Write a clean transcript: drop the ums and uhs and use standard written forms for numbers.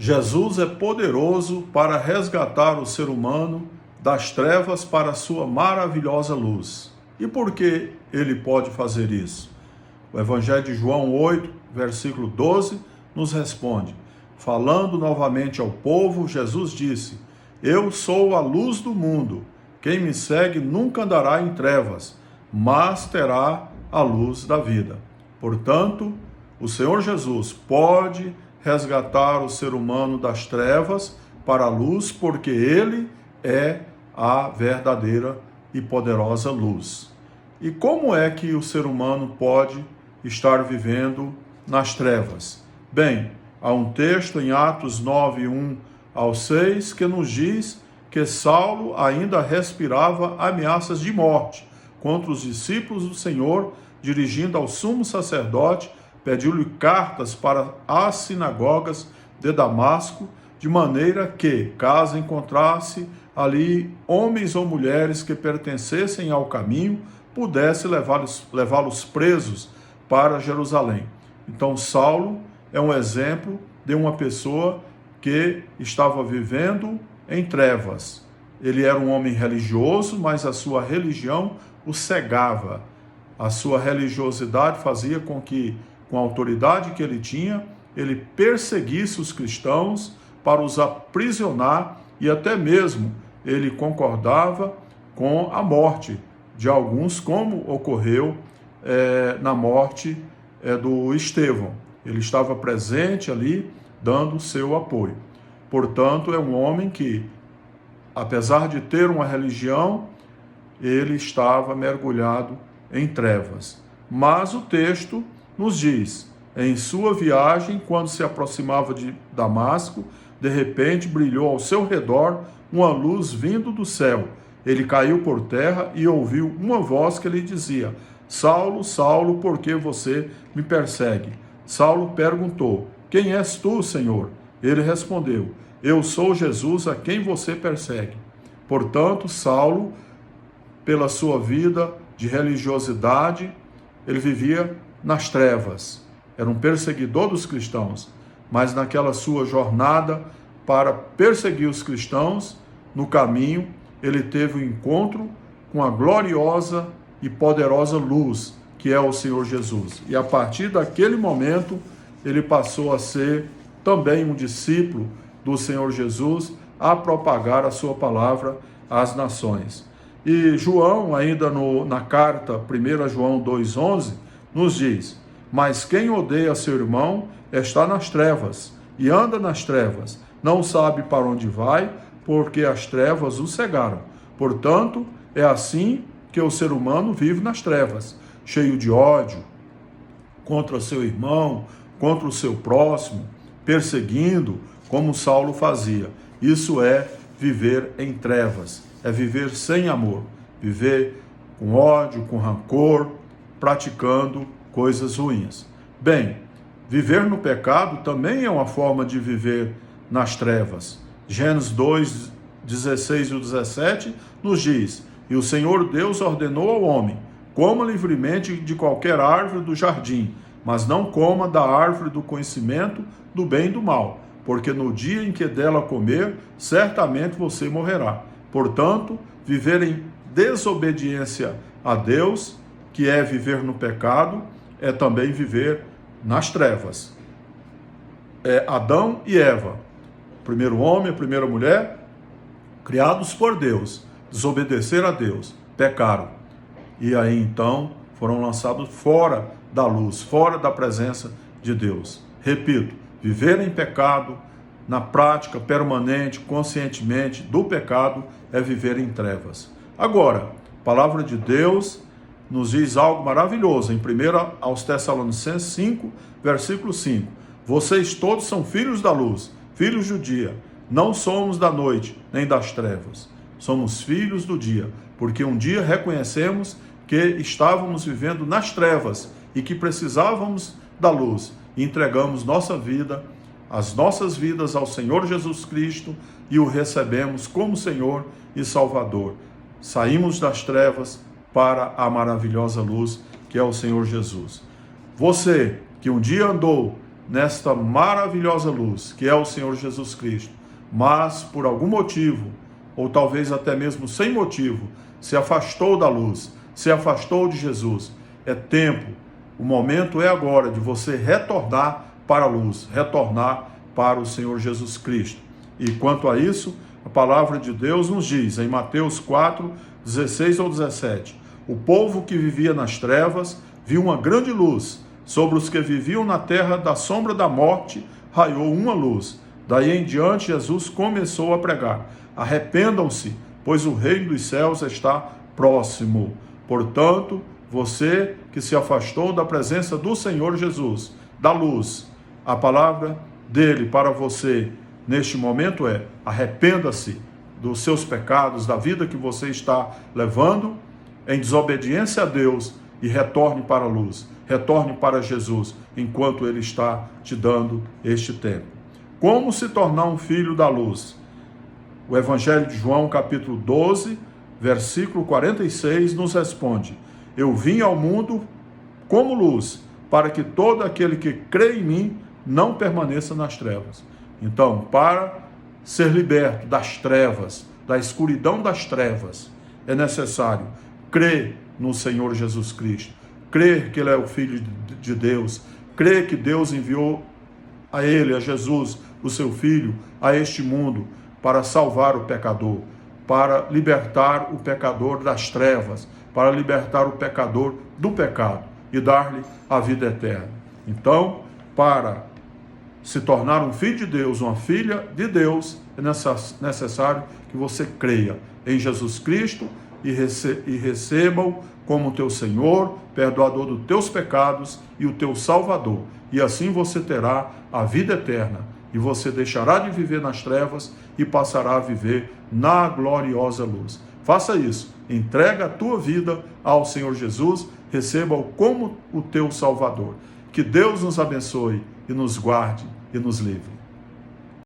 Jesus é poderoso para resgatar o ser humano das trevas para a sua maravilhosa luz. E por que ele pode fazer isso? O Evangelho de João 8, versículo 12, nos responde. Falando novamente ao povo, Jesus disse: Eu sou a luz do mundo. Quem me segue nunca andará em trevas, mas terá a luz da vida. Portanto, o Senhor Jesus pode resgatar o ser humano das trevas para a luz, porque ele é a verdadeira e poderosa luz. E como é que o ser humano pode estar vivendo nas trevas? Bem, há um texto em Atos 9, 1 ao 6, que nos diz que Saulo ainda respirava ameaças de morte contra os discípulos do Senhor, dirigindo ao sumo sacerdote, pediu-lhe cartas para as sinagogas de Damasco, de maneira que, caso encontrasse ali homens ou mulheres que pertencessem ao caminho, pudesse levá-los presos para Jerusalém. Então, Saulo é um exemplo de uma pessoa que estava vivendo em trevas. Ele era um homem religioso, mas a sua religião o cegava. A sua religiosidade fazia com que, com a autoridade que ele tinha, ele perseguisse os cristãos para os aprisionar e até mesmo ele concordava com a morte de alguns, como ocorreu na morte do Estevão. Ele estava presente ali, dando seu apoio. Portanto, é um homem que, apesar de ter uma religião, ele estava mergulhado em trevas. Mas o texto nos diz: em sua viagem, quando se aproximava de Damasco, de repente brilhou ao seu redor uma luz vindo do céu. Ele caiu por terra e ouviu uma voz que lhe dizia: Saulo, Saulo, por que você me persegue? Saulo perguntou: Quem és tu, Senhor? Ele respondeu: Eu sou Jesus a quem você persegue. Portanto, Saulo, pela sua vida de religiosidade, ele vivia nas trevas. Era um perseguidor dos cristãos, mas naquela sua jornada para perseguir os cristãos, no caminho, ele teve um encontro com a gloriosa e poderosa luz, que é o Senhor Jesus. E a partir daquele momento, ele passou a ser também um discípulo do Senhor Jesus, a propagar a sua palavra às nações. E João, ainda na carta 1 João 2,11, nos diz: Mas quem odeia seu irmão está nas trevas, e anda nas trevas, não sabe para onde vai, porque as trevas o cegaram. Portanto, é assim que o ser humano vive nas trevas, cheio de ódio contra o seu irmão, contra o seu próximo, perseguindo, como Saulo fazia. Isso é viver em trevas, é viver sem amor, viver com ódio, com rancor, praticando coisas ruins. Bem, viver no pecado também é uma forma de viver nas trevas. Gênesis 2, 16 e 17 nos diz: E o Senhor Deus ordenou ao homem: Coma livremente de qualquer árvore do jardim, mas não coma da árvore do conhecimento do bem e do mal, porque no dia em que dela comer, certamente você morrerá. Portanto, viver em desobediência a Deus, que é viver no pecado, é também viver nas trevas. Adão e Eva, o primeiro homem, a primeira mulher, criados por Deus, desobedeceram a Deus, pecaram. E aí então foram lançados fora da luz, fora da presença de Deus. Repito, viver em pecado, na prática permanente, conscientemente do pecado, é viver em trevas. Agora, a palavra de Deus nos diz algo maravilhoso, em 1 aos Tessalonicenses 5, versículo 5. Vocês todos são filhos da luz, filhos do dia. Não somos da noite, nem das trevas. Somos filhos do dia, porque um dia reconhecemos que estávamos vivendo nas trevas e que precisávamos da luz. E entregamos nossa vida, as nossas vidas ao Senhor Jesus Cristo e o recebemos como Senhor e Salvador. Saímos das trevas para a maravilhosa luz que é o Senhor Jesus. Você que um dia andou nesta maravilhosa luz, que é o Senhor Jesus Cristo, mas por algum motivo, ou talvez até mesmo sem motivo, se afastou da luz, se afastou de Jesus, é tempo, o momento é agora de você retornar para a luz, retornar para o Senhor Jesus Cristo. E quanto a isso, a palavra de Deus nos diz, em Mateus 4, 16 ou 17, o povo que vivia nas trevas viu uma grande luz, sobre os que viviam na terra da sombra da morte, raiou uma luz. Daí em diante, Jesus começou a pregar, arrependam-se, pois o reino dos céus está próximo. Portanto, você que se afastou da presença do Senhor Jesus, da luz, a palavra dele para você neste momento é: arrependa-se dos seus pecados, da vida que você está levando em desobediência a Deus e retorne para a luz, retorne para Jesus, enquanto ele está te dando este tempo. Como se tornar um filho da luz? O Evangelho de João, capítulo 12, versículo 46, nos responde: eu vim ao mundo como luz, para que todo aquele que crê em mim não permaneça nas trevas. Então, para ser liberto das trevas, da escuridão das trevas, é necessário crer no Senhor Jesus Cristo, crer que ele é o Filho de Deus, crer que Deus enviou a ele, a Jesus, o seu Filho, a este mundo para salvar o pecador, para libertar o pecador das trevas, para libertar o pecador do pecado e dar-lhe a vida eterna. Então, para se tornar um filho de Deus, uma filha de Deus, é necessário que você creia em Jesus Cristo e receba-o como teu Senhor, perdoador dos teus pecados e o teu Salvador. E assim você terá a vida eterna e você deixará de viver nas trevas e passará a viver na gloriosa luz. Faça isso, entrega a tua vida ao Senhor Jesus, receba-o como o teu Salvador. Que Deus nos abençoe e nos guarde e nos livre.